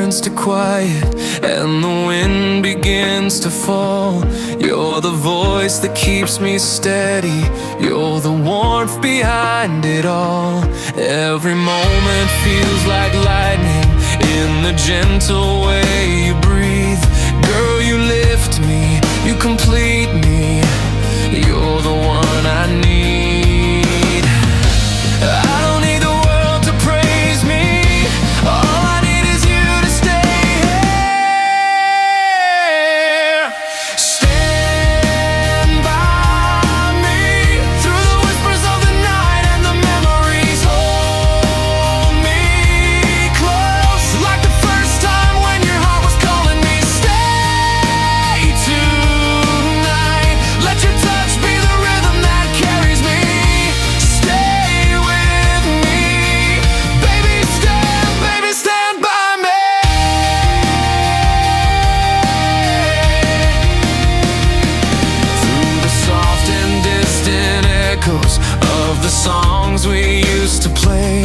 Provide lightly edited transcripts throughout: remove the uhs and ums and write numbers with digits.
turns to quiet and the wind begins to fall. You're the voice that keeps me steady. You're the warmth behind it all. Every moment feels like lightning in the gentle way you breathe. Girl, you lift me, you complete me. You're the one I need. I don't need the world to praise me. All I need is you to stay here. Stand by me through the whispers of the night and the memories. Hold me close like the first time when your heart was calling me. Stay tonight. Let your touch be the rhythm that carries me. Stay with me. Baby, stand by me. Through the soft and distant echoes of the songs we used to play,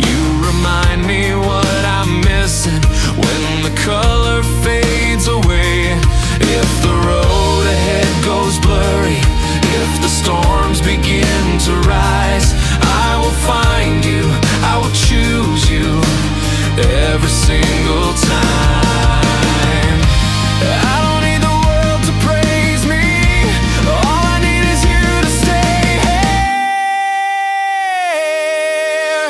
you remind me what I'm missing when the color fades away. If the road ahead goes blurry, if the storms begin to rise, I will find you, I will choose you every single time. I don't need the world to praise me. All I need is you to stay here.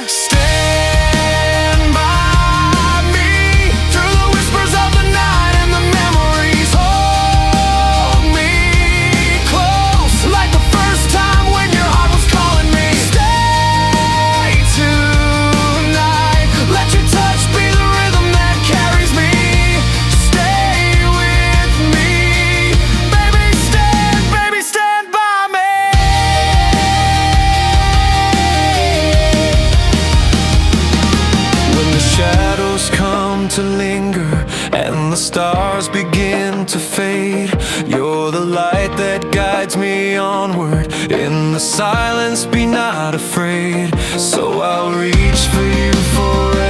Stand by me through the whispers of the night and the memories. Hold me close like the first time when your heart was calling me. Stay tonight. Let your touch be the rhythm that carries me. Stay with me. Baby, stand by me. When the shadows come to linger and the stars begin to fade, you're the light that guides me onward. In the silence, be not afraid. So I'll reach for you forever.